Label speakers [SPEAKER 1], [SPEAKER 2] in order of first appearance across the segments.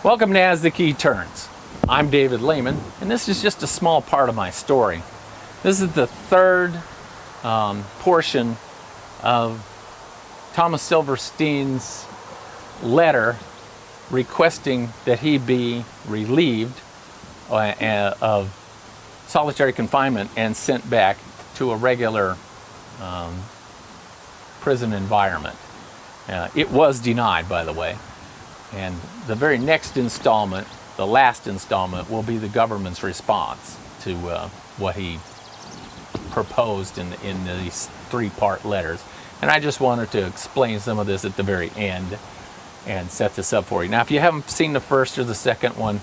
[SPEAKER 1] Welcome to As the Key Turns. I'm David Lehman, and this is just a small part of my story. This is the third portion of Thomas Silverstein's letter requesting that he be relieved of solitary confinement and sent back to a regular prison environment. It was denied, by the way. And the very next installment, the last installment, will be the government's response to what he proposed in these three-part letters. And I just wanted to explain some of this at the very end and set this up for you. Now, if you haven't seen the first or the second one,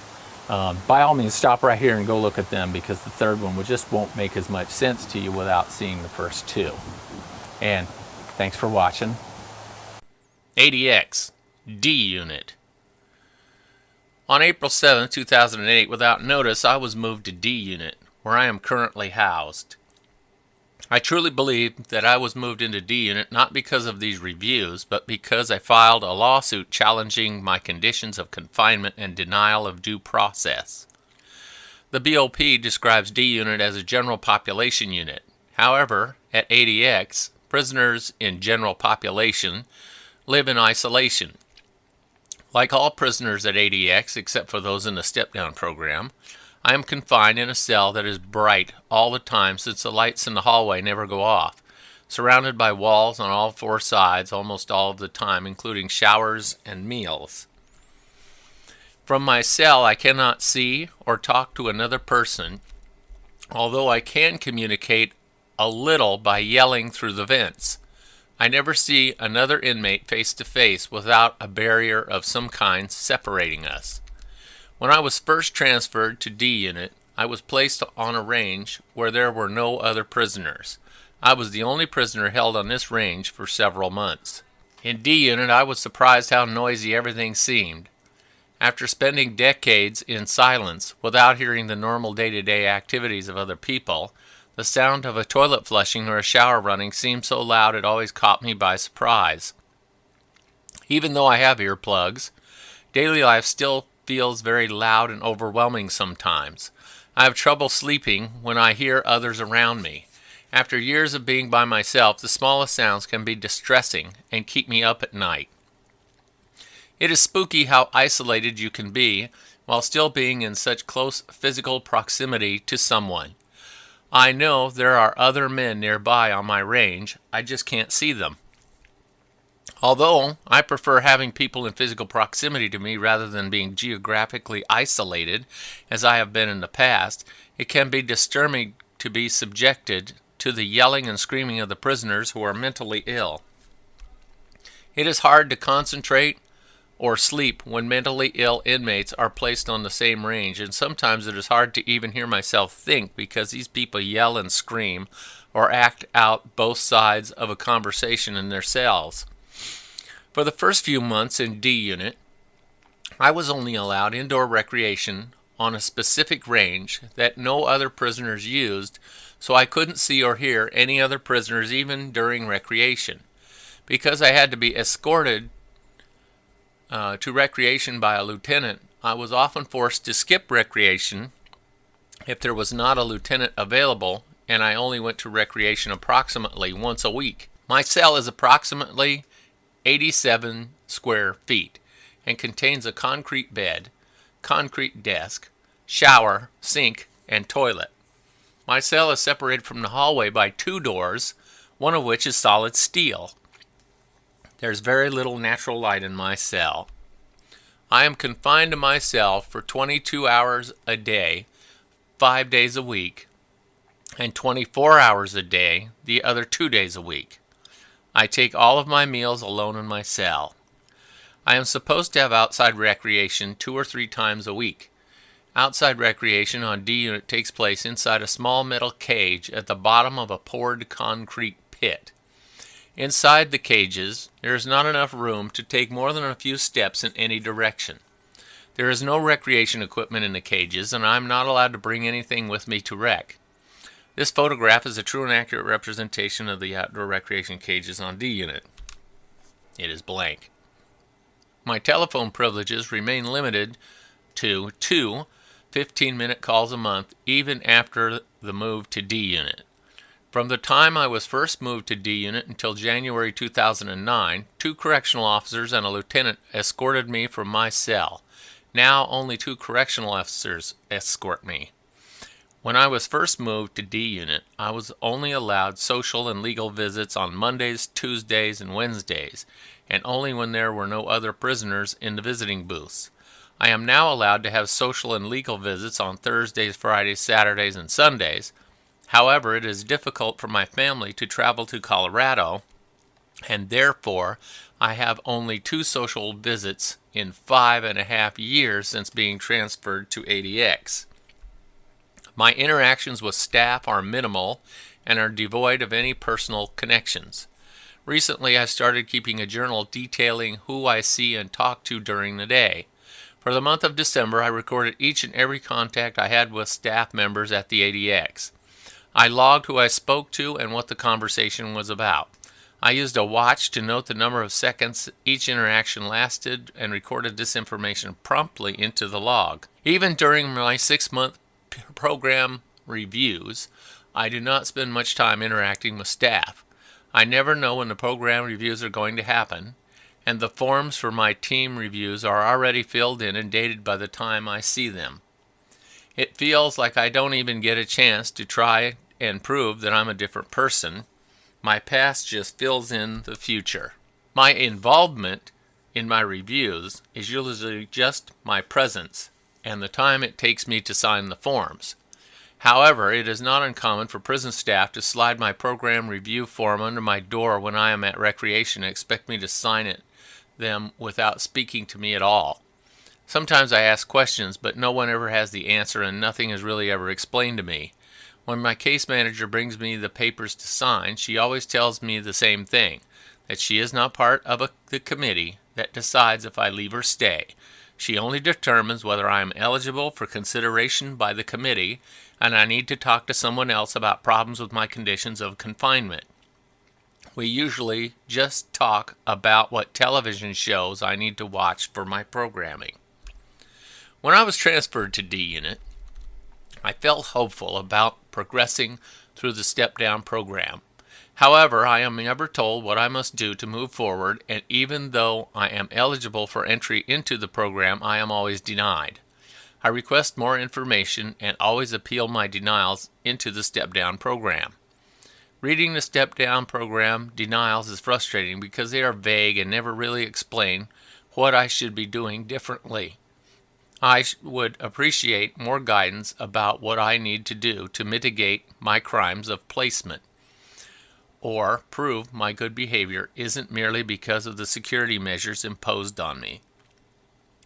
[SPEAKER 1] by all means, stop right here and go look at them, because the third one just won't make as much sense to you without seeing the first two. And thanks for watching.
[SPEAKER 2] ADX, D Unit. On April 7, 2008, without notice, I was moved to D Unit, where I am currently housed. I truly believe that I was moved into D Unit not because of these reviews, but because I filed a lawsuit challenging my conditions of confinement and denial of due process. The BOP describes D Unit as a general population unit. However, at ADX, prisoners in general population live in isolation. Like all prisoners at ADX, except for those in the step-down program, I am confined in a cell that is bright all the time, since the lights in the hallway never go off, surrounded by walls on all four sides almost all of the time, including showers and meals. From my cell, I cannot see or talk to another person, although I can communicate a little by yelling through the vents. I never see another inmate face to face without a barrier of some kind separating us. When I was first transferred to D Unit, I was placed on a range where there were no other prisoners. I was the only prisoner held on this range for several months. In D Unit, I was surprised how noisy everything seemed. After spending decades in silence without hearing the normal day-to-day activities of other people, the sound of a toilet flushing or a shower running seemed so loud it always caught me by surprise. Even though I have earplugs, daily life still feels very loud and overwhelming sometimes. I have trouble sleeping when I hear others around me. After years of being by myself, the smallest sounds can be distressing and keep me up at night. It is spooky how isolated you can be while still being in such close physical proximity to someone. I know there are other men nearby on my range, I just can't see them. Although I prefer having people in physical proximity to me rather than being geographically isolated, as I have been in the past, it can be disturbing to be subjected to the yelling and screaming of the prisoners who are mentally ill. It is hard to concentrate or sleep when mentally ill inmates are placed on the same range, and sometimes it is hard to even hear myself think because these people yell and scream or act out both sides of a conversation in their cells. For the first few months in D Unit, I was only allowed indoor recreation on a specific range that no other prisoners used, so I couldn't see or hear any other prisoners even during recreation. Because I had to be escorted to recreation by a lieutenant, I was often forced to skip recreation if there was not a lieutenant available, and I only went to recreation approximately once a week. My cell is approximately 87 square feet and contains a concrete bed, concrete desk, shower, sink, and toilet. My cell is separated from the hallway by two doors, one of which is solid steel. There's very little natural light in my cell. I am confined to my cell for 22 hours a day, 5 days a week, and 24 hours a day, the other 2 days a week. I take all of my meals alone in my cell. I am supposed to have outside recreation 2 or 3 times a week. Outside recreation on D Unit takes place inside a small metal cage at the bottom of a poured concrete pit. Inside the cages, there is not enough room to take more than a few steps in any direction. There is no recreation equipment in the cages, and I am not allowed to bring anything with me to rec. This photograph is a true and accurate representation of the outdoor recreation cages on D Unit. It is blank. My telephone privileges remain limited to 2 15-minute calls a month, even after the move to D Unit. From the time I was first moved to D Unit until January 2009, 2 correctional officers and a lieutenant escorted me from my cell. Now only 2 correctional officers escort me. When I was first moved to D Unit, I was only allowed social and legal visits on Mondays, Tuesdays, and Wednesdays, and only when there were no other prisoners in the visiting booths. I am now allowed to have social and legal visits on Thursdays, Fridays, Saturdays, and Sundays. However, it is difficult for my family to travel to Colorado, and therefore I have only 2 social visits in 5.5 years since being transferred to ADX. My interactions with staff are minimal and are devoid of any personal connections. Recently, I started keeping a journal detailing who I see and talk to during the day. For the month of December, I recorded each and every contact I had with staff members at the ADX. I logged who I spoke to and what the conversation was about. I used a watch to note the number of seconds each interaction lasted and recorded this information promptly into the log. Even during my 6-month program reviews, I do not spend much time interacting with staff. I never know when the program reviews are going to happen, and the forms for my team reviews are already filled in and dated by the time I see them. It feels like I don't even get a chance to try and prove that I'm a different person. My past just fills in the future. My involvement in my reviews is usually just my presence and the time it takes me to sign the forms. However, it is not uncommon for prison staff to slide my program review form under my door when I am at recreation and expect me to sign them without speaking to me at all. Sometimes I ask questions, but no one ever has the answer and nothing is really ever explained to me. When my case manager brings me the papers to sign, she always tells me the same thing, that she is not part of the committee that decides if I leave or stay. She only determines whether I am eligible for consideration by the committee and I need to talk to someone else about problems with my conditions of confinement. We usually just talk about what television shows I need to watch for my programming. When I was transferred to D Unit, I felt hopeful about progressing through the step-down program. However, I am never told what I must do to move forward, and even though I am eligible for entry into the program, I am always denied. I request more information and always appeal my denials into the step-down program. Reading the step-down program denials is frustrating because they are vague and never really explain what I should be doing differently. I would appreciate more guidance about what I need to do to mitigate my crimes of placement, or prove my good behavior isn't merely because of the security measures imposed on me.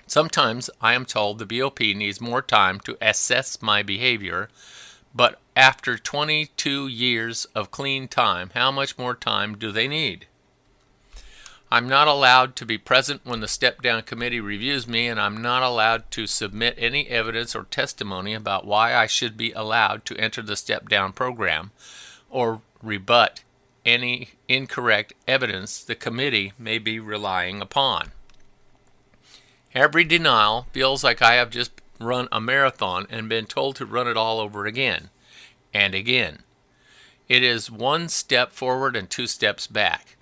[SPEAKER 2] Sometimes I am told the BOP needs more time to assess my behavior, but after 22 years of clean time, how much more time do they need? I'm not allowed to be present when the step-down committee reviews me, and I'm not allowed to submit any evidence or testimony about why I should be allowed to enter the step-down program or rebut any incorrect evidence the committee may be relying upon. Every denial feels like I have just run a marathon and been told to run it all over again and again. It is 1 step forward and 2 steps back.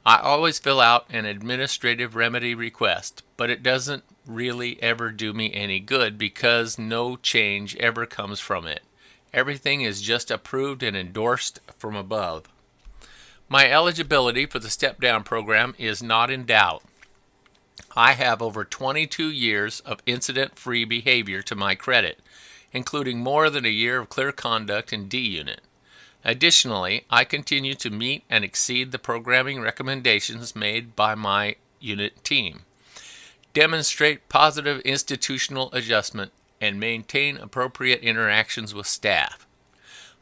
[SPEAKER 2] I always fill out an administrative remedy request, but it doesn't really ever do me any good because no change ever comes from it. Everything is just approved and endorsed from above. My eligibility for the step-down program is not in doubt. I have over 22 years of incident-free behavior to my credit, including more than a year of clear conduct in D Unit. Additionally, I continue to meet and exceed the programming recommendations made by my unit team, demonstrate positive institutional adjustment, and maintain appropriate interactions with staff.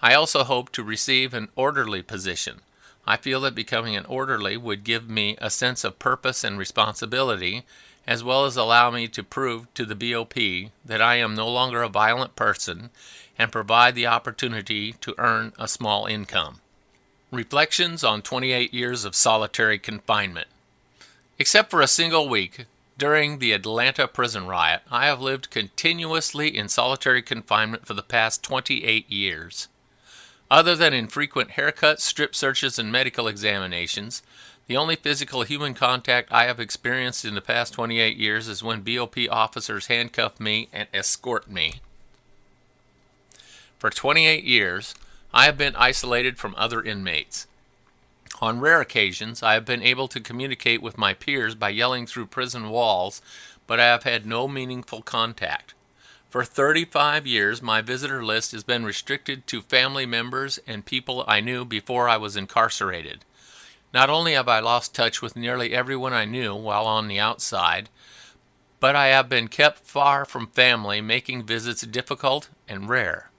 [SPEAKER 2] I also hope to receive an orderly position. I feel that becoming an orderly would give me a sense of purpose and responsibility, as well as allow me to prove to the BOP that I am no longer a violent person and provide the opportunity to earn a small income. Reflections on 28 years of solitary confinement. Except for a single week, During the Atlanta prison riot, I have lived continuously in solitary confinement for the past 28 years. Other than infrequent haircuts, strip searches, and medical examinations, the only physical human contact I have experienced in the past 28 years is when BOP officers handcuff me and escort me. For 28 years, I have been isolated from other inmates. On rare occasions, I have been able to communicate with my peers by yelling through prison walls, but I have had no meaningful contact. For 35 years, my visitor list has been restricted to family members and people I knew before I was incarcerated. Not only have I lost touch with nearly everyone I knew while on the outside, but I have been kept far from family, making visits difficult and rare.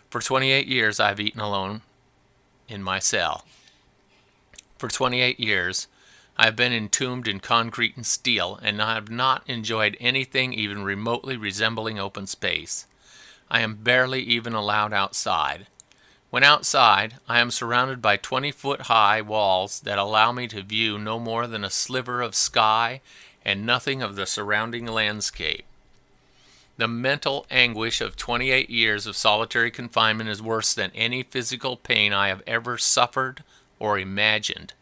[SPEAKER 2] For 28 years, I have eaten alone in my cell. For 28 years, I have been entombed in concrete and steel, and I have not enjoyed anything even remotely resembling open space. I am barely even allowed outside. When outside, I am surrounded by 20-foot-high walls that allow me to view no more than a sliver of sky and nothing of the surrounding landscape. The mental anguish of 28 years of solitary confinement is worse than any physical pain I have ever suffered or imagined.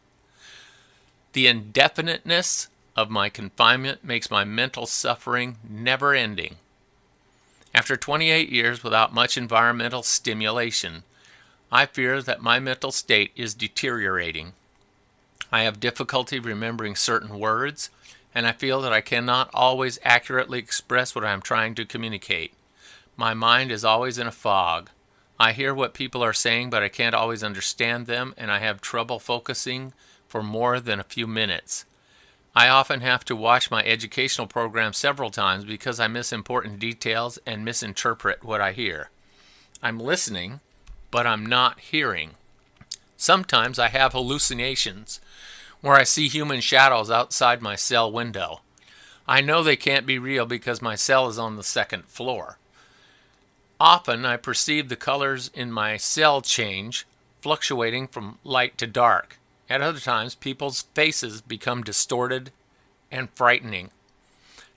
[SPEAKER 2] The indefiniteness of my confinement makes my mental suffering never-ending. After 28 years without much environmental stimulation, I fear that my mental state is deteriorating. I have difficulty remembering certain words, and I feel that I cannot always accurately express what I am trying to communicate. My mind is always in a fog. I hear what people are saying, but I can't always understand them, and I have trouble focusing for more than a few minutes. I often have to watch my educational program several times because I miss important details and misinterpret what I hear. I'm listening, but I'm not hearing. Sometimes I have hallucinations where I see human shadows outside my cell window. I know they can't be real because my cell is on the second floor. Often I perceive the colors in my cell change, fluctuating from light to dark. At other times, people's faces become distorted and frightening.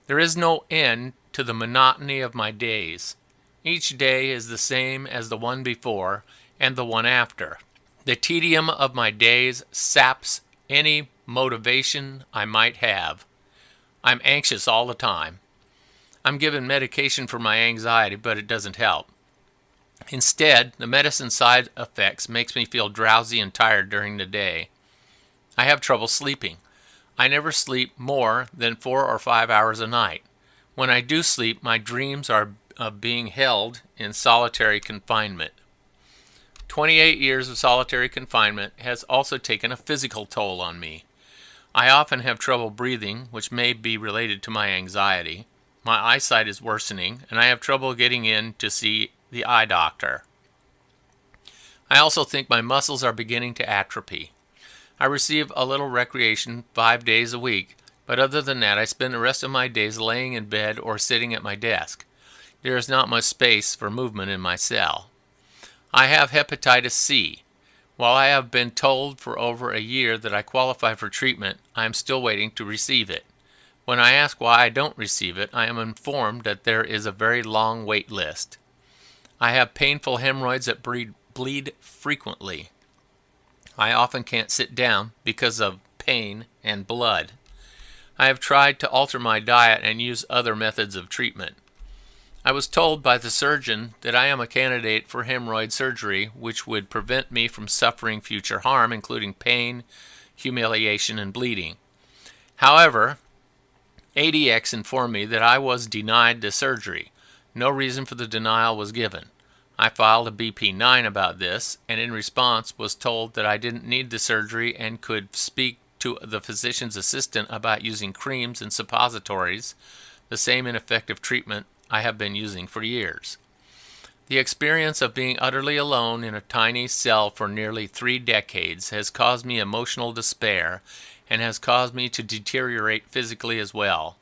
[SPEAKER 2] There is no end to the monotony of my days. Each day is the same as the one before and the one after. The tedium of my days saps any motivation I might have. I'm anxious all the time. I'm given medication for my anxiety, but it doesn't help. Instead, the medicine side effects makes me feel drowsy and tired during the day. I have trouble sleeping. I never sleep more than 4 or 5 hours a night. When I do sleep, my dreams are of being held in solitary confinement. 28 years of solitary confinement has also taken a physical toll on me. I often have trouble breathing, which may be related to my anxiety. My eyesight is worsening, and I have trouble getting in to see the eye doctor. I also think my muscles are beginning to atrophy. I receive a little recreation 5 days a week, but other than that, I spend the rest of my days laying in bed or sitting at my desk. There is not much space for movement in my cell. I have hepatitis C. While I have been told for over a year that I qualify for treatment, I am still waiting to receive it. When I ask why I don't receive it, I am informed that there is a very long wait list. I have painful hemorrhoids that bleed frequently. I often can't sit down because of pain and blood. I have tried to alter my diet and use other methods of treatment. I was told by the surgeon that I am a candidate for hemorrhoid surgery, which would prevent me from suffering future harm, including pain, humiliation, and bleeding. However, ADX informed me that I was denied the surgery. No reason for the denial was given. I filed a BP-9 about this, and in response was told that I didn't need the surgery and could speak to the physician's assistant about using creams and suppositories, the same ineffective treatment I have been using for years. The experience of being utterly alone in a tiny cell for nearly 3 decades has caused me emotional despair and has caused me to deteriorate physically as well.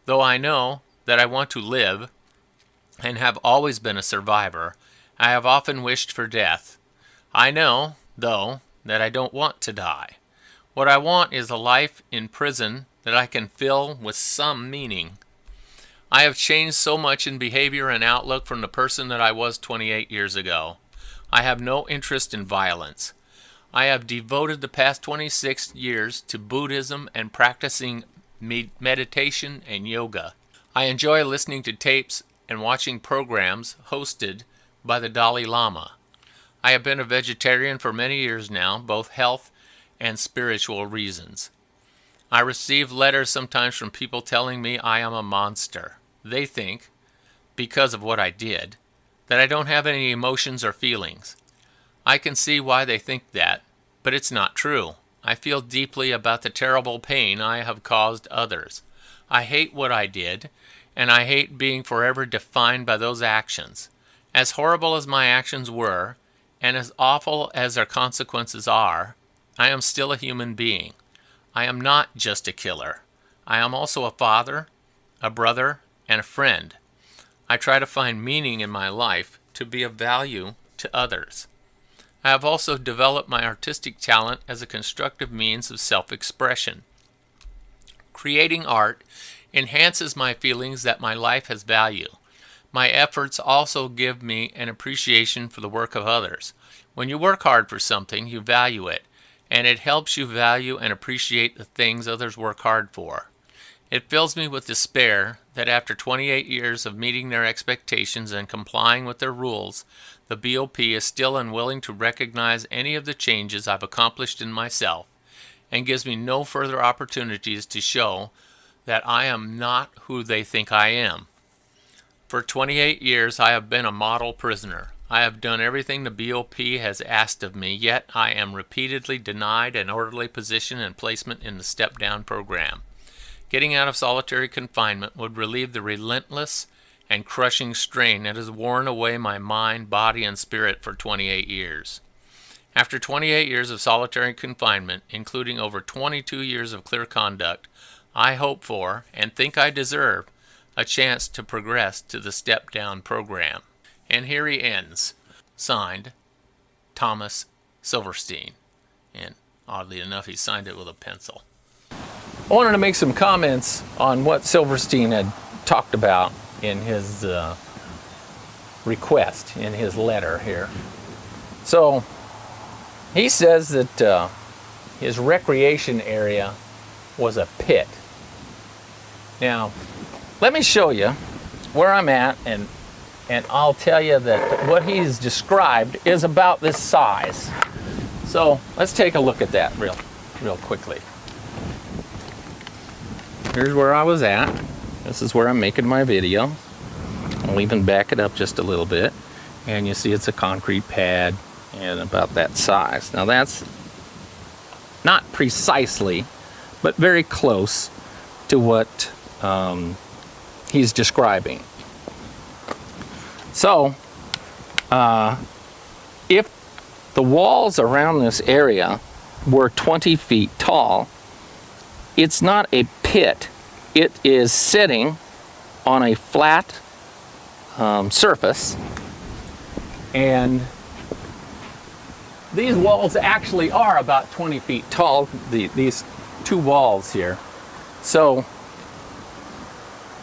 [SPEAKER 2] Though I know that I want to live and have always been a survivor, I have often wished for death. I know, though, that I don't want to die. What I want is a life in prison that I can fill with some meaning. I have changed so much in behavior and outlook from the person that I was 28 years ago. I have no interest in violence. I have devoted the past 26 years to Buddhism and practicing meditation and yoga. I enjoy listening to tapes and watching programs hosted by the Dalai Lama. I have been a vegetarian for many years now, both health and spiritual reasons. I receive letters sometimes from people telling me I am a monster. They think, because of what I did, that I don't have any emotions or feelings. I can see why they think that, but it's not true. I feel deeply about the terrible pain I have caused others. I hate what I did, and I hate being forever defined by those actions. As horrible as my actions were, and as awful as their consequences are, I am still a human being. I am not just a killer. I am also a father, a brother, and a friend. I try to find meaning in my life to be of value to others. I have also developed my artistic talent as a constructive means of self-expression. Creating art enhances my feelings that my life has value. My efforts also give me an appreciation for the work of others. When you work hard for something, you value it, and it helps you value and appreciate the things others work hard for. It fills me with despair that after 28 years of meeting their expectations and complying with their rules, the BOP is still unwilling to recognize any of the changes I've accomplished in myself, and gives me no further opportunities to show that I am not who they think I am. For 28 years I have been a model prisoner. I have done everything the BOP has asked of me, yet I am repeatedly denied an orderly position and placement in the step-down program. Getting out of solitary confinement would relieve the relentless and crushing strain that has worn away my mind, body, and spirit for 28 years. After 28 years of solitary confinement, including over 22 years of clear conduct, I hope for, and think I deserve, a chance to progress to the step-down program. And here he ends. Signed, Thomas Silverstein. And oddly enough, he signed it with a pencil.
[SPEAKER 1] I wanted to make some comments on what Silverstein had talked about in his request, in his letter here. So, he says that his recreation area was a pit. Now, let me show you where I'm at, and I'll tell you that what he's described is about this size. So, let's take a look at that real quickly. Here's where I was at. This is where I'm making my video. I'll even back it up just a little bit. And you see it's a concrete pad and about that size. Now that's not precisely, but very close to what he's describing. So, if the walls around this area were 20 feet tall, it's not a pit. It is sitting on a flat surface, and these walls actually are about 20 feet tall, these two walls here. So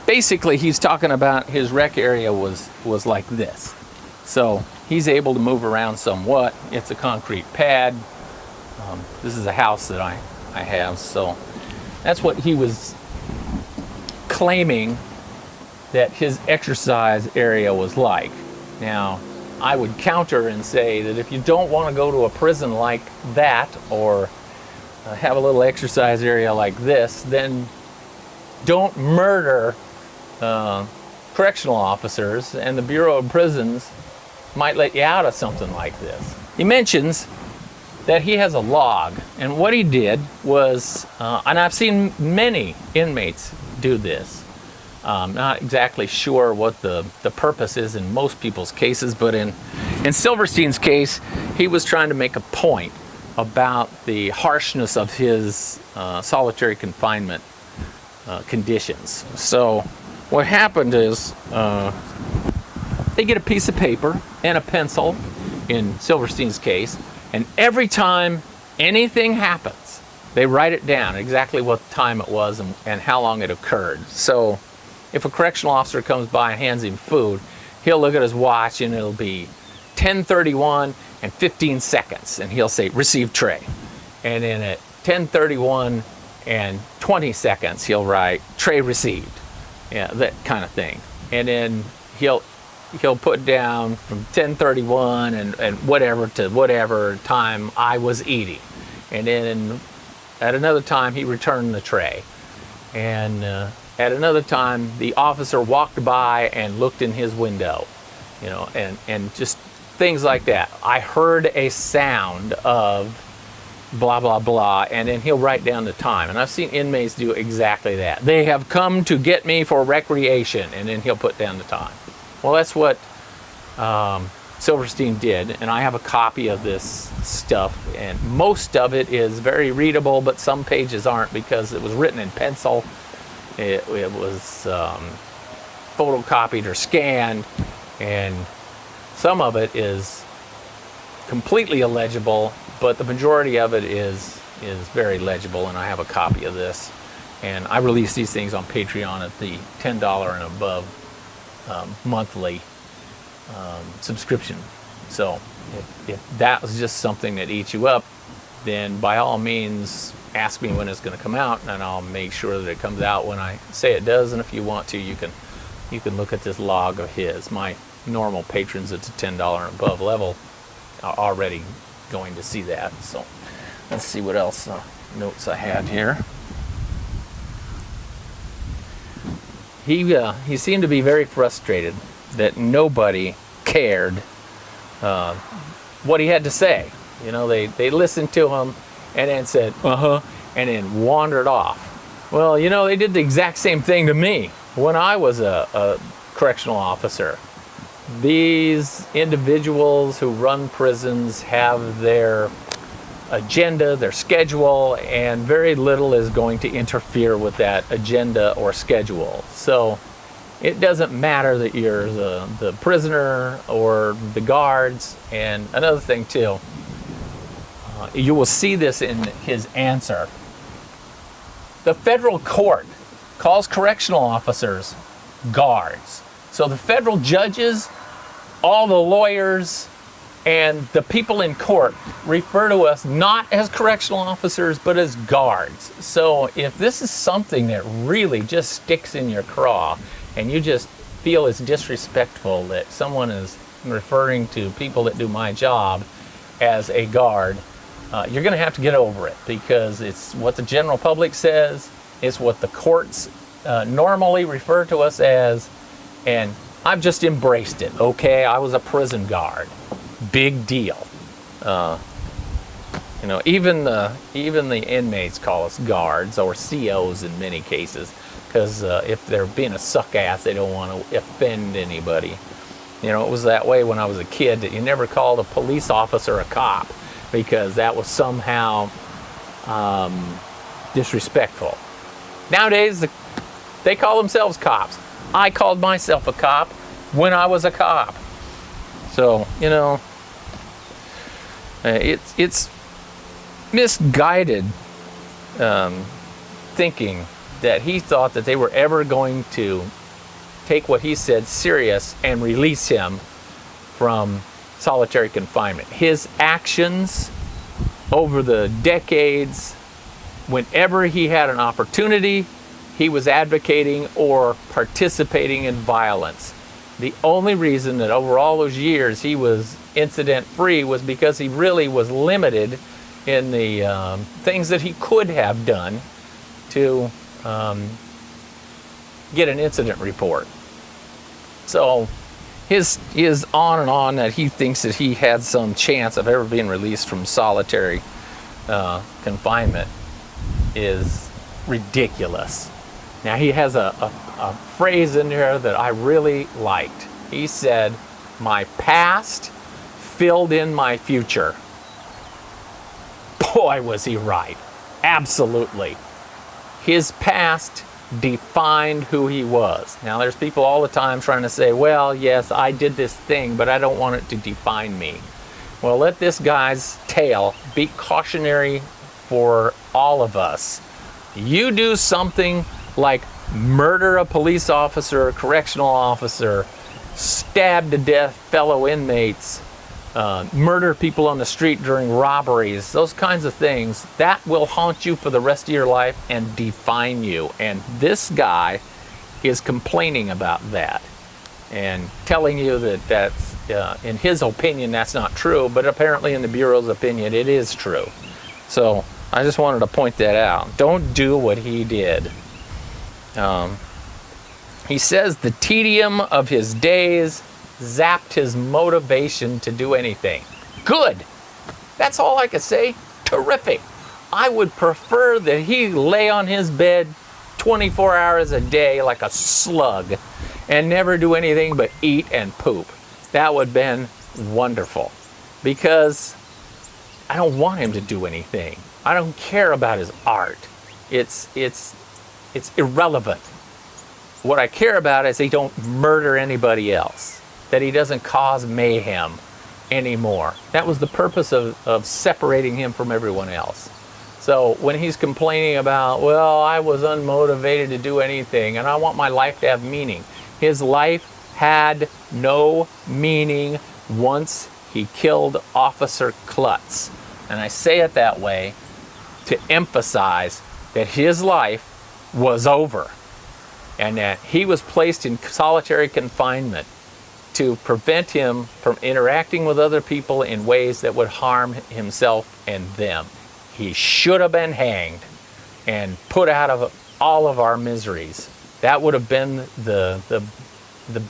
[SPEAKER 1] basically he's talking about his rec area was like this. So he's able to move around somewhat. It's a concrete pad. This is a house that I have, so that's what he was claiming that his exercise area was like. Now, I would counter and say that if you don't want to go to a prison like that, or have a little exercise area like this, then don't murder correctional officers, and the Bureau of Prisons might let you out of something like this. He mentions that he has a log, and what he did was, and I've seen many inmates do this. Not exactly sure what the purpose is in most people's cases, but in Silverstein's case, he was trying to make a point about the harshness of his solitary confinement conditions. So what happened is they get a piece of paper and a pencil, in Silverstein's case, and every time anything happens, they write it down exactly what time it was and how long it occurred. So if a correctional officer comes by and hands him food, he'll look at his watch and it'll be 10:31 and 15 seconds, and he'll say, receive tray. And then at 10:31 and 20 seconds, he'll write, tray received. Yeah, that kind of thing. And then he'll put down from 10:31 and whatever to whatever time I was eating. And then at another time, he returned the tray. And at another time, the officer walked by and looked in his window, you know, and just things like that. I heard a sound of blah, blah, blah, and then he'll write down the time. And I've seen inmates do exactly that. They have come to get me for recreation, and then he'll put down the time. Well, that's what Silverstein did, and I have a copy of this stuff, and most of it is very readable, but some pages aren't because it was written in pencil. It was photocopied or scanned, and some of it is completely illegible, but the majority of it is very legible, and I have a copy of this. And I release these things on Patreon at the $10 and above monthly subscription. So if that was just something that eats you up, then by all means ask me when it's going to come out, and I'll make sure that it comes out when I say it does. And if you want to, you can look at this log of his. My normal patrons at the $10 and above level are already going to see that. So let's see what else notes I had here. He seemed to be very frustrated that nobody cared what he had to say. You know, they listened to him and then said, and then wandered off. Well, you know, they did the exact same thing to me when I was a correctional officer. These individuals who run prisons have their agenda, their schedule, and very little is going to interfere with that agenda or schedule. So it doesn't matter that you're the prisoner or the guards. And another thing too, you will see this in his answer. The federal court calls correctional officers guards. So the federal judges, all the lawyers, and the people in court refer to us not as correctional officers, but as guards. So if this is something that really just sticks in your craw, and you just feel it's disrespectful that someone is referring to people that do my job as a guard, you're going to have to get over it, because it's what the general public says, it's what the courts normally refer to us as, and I've just embraced it. Okay, I was a prison guard. Big deal. You know, even the inmates call us guards, or COs in many cases, because if they're being a suck ass, they don't want to offend anybody. You know, it was that way when I was a kid, that you never called a police officer a cop, because that was somehow disrespectful. Nowadays, they call themselves cops. I called myself a cop when I was a cop. So, you know, it's misguided thinking that he thought that they were ever going to take what he said serious and release him from solitary confinement. His actions over the decades, whenever he had an opportunity, he was advocating or participating in violence. The only reason that over all those years he was incident-free was because he really was limited in the things that he could have done to get an incident report. So his on and on that he thinks that he had some chance of ever being released from solitary confinement is ridiculous. Now, he has a phrase in there that I really liked. He said, "My past filled in my future." Boy, was he right. Absolutely. His past defined who he was. Now, there's people all the time trying to say, well, yes, I did this thing, but I don't want it to define me. Well, let this guy's tale be cautionary for all of us. You do something like murder a police officer, a correctional officer, stab to death fellow inmates, murder people on the street during robberies, those kinds of things, that will haunt you for the rest of your life and define you. And this guy is complaining about that and telling you that that's, in his opinion, that's not true, but apparently in the Bureau's opinion, it is true. So I just wanted to point that out. Don't do what he did. He says the tedium of his days zapped his motivation to do anything. Good. That's all I could say. Terrific. I would prefer that he lay on his bed 24 hours a day like a slug and never do anything but eat and poop. That would have been wonderful, because I don't want him to do anything. I don't care about his art. It's irrelevant. What I care about is he don't murder anybody else, that he doesn't cause mayhem anymore. That was the purpose of separating him from everyone else. So when he's complaining about, well, I was unmotivated to do anything and I want my life to have meaning, his life had no meaning once he killed Officer Klutz. And I say it that way to emphasize that his life was over and that he was placed in solitary confinement to prevent him from interacting with other people in ways that would harm himself and them. He should have been hanged and put out of all of our miseries. That would have been the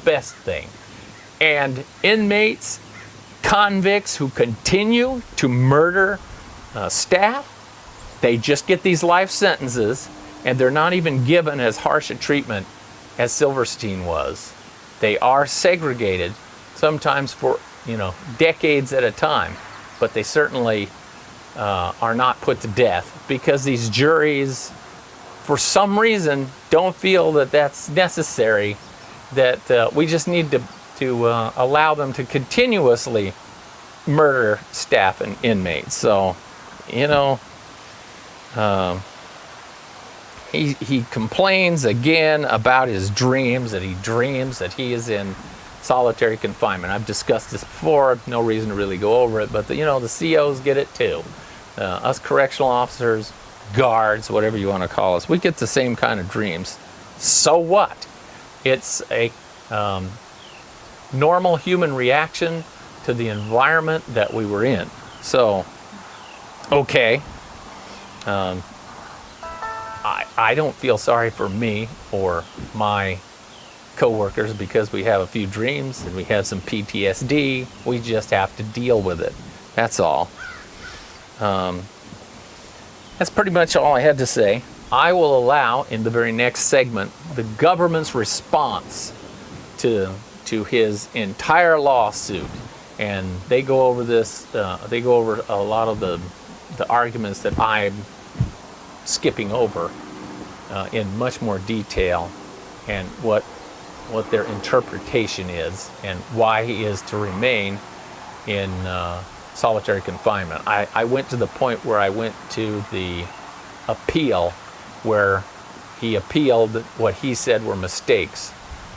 [SPEAKER 1] best thing. And inmates, convicts who continue to murder staff, they just get these life sentences, and they're not even given as harsh a treatment as Silverstein was. They are segregated, sometimes for decades at a time, but they certainly are not put to death, because these juries, for some reason, don't feel that that's necessary, that we just need to allow them to continuously murder staff and inmates. So, he complains again about his dreams, that he dreams that he is in solitary confinement. I've discussed this before, no reason to really go over it, but the COs get it too. Us correctional officers, guards, whatever you want to call us, we get the same kind of dreams. So what? It's a normal human reaction to the environment that we were in. So, okay. I don't feel sorry for me or my coworkers because we have a few dreams and we have some PTSD. We just have to deal with it. That's all. That's pretty much all I had to say. I will allow in the very next segment the government's response to his entire lawsuit, and they go over this. They go over a lot of the arguments that I'm skipping over in much more detail, and what their interpretation is and why he is to remain in solitary confinement. I went to the point where I went to the appeal, where he appealed what he said were mistakes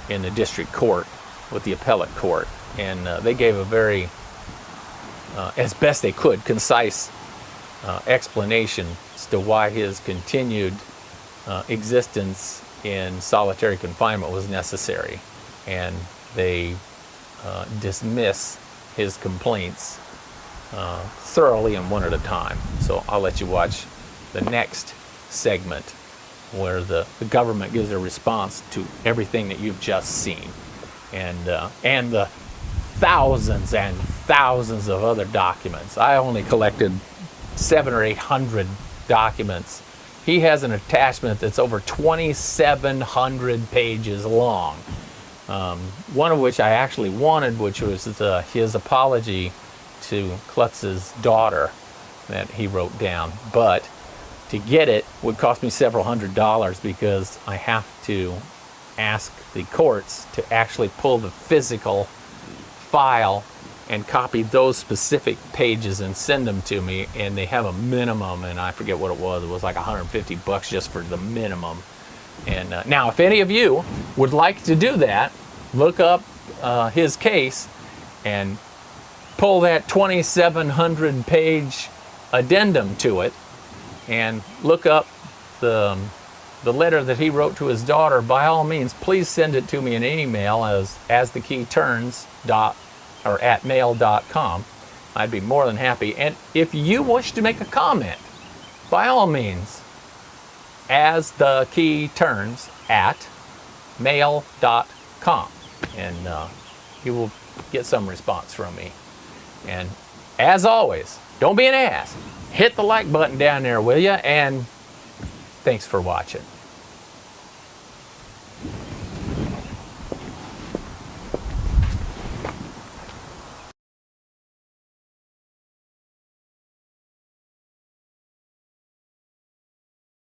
[SPEAKER 1] in the district court with the appellate court, and they gave a very, as best they could, concise explanation as to why his continued existence in solitary confinement was necessary, and they dismiss his complaints thoroughly and one at a time. So I'll let you watch the next segment where the government gives a response to everything that you've just seen, and the thousands and thousands of other documents. I only collected 700 or 800 documents. He has an attachment that's over 2,700 pages long, one of which I actually wanted, which was his apology to Klutz's daughter that he wrote down. But to get it would cost me several $100s, because I have to ask the courts to actually pull the physical file and copy those specific pages and send them to me, and they have a minimum, and I forget what it was like $150 just for the minimum. And now if any of you would like to do that, look up his case and pull that 2,700 page addendum to it, and look up the letter that he wrote to his daughter. By all means, please send it to me in an email as the key turns at mail.com. I'd be more than happy. And if you wish to make a comment, by all means, as the key turns at mail.com, and you will get some response from me. And as always, don't be an ass. Hit the like button down there, will ya? And thanks for watching.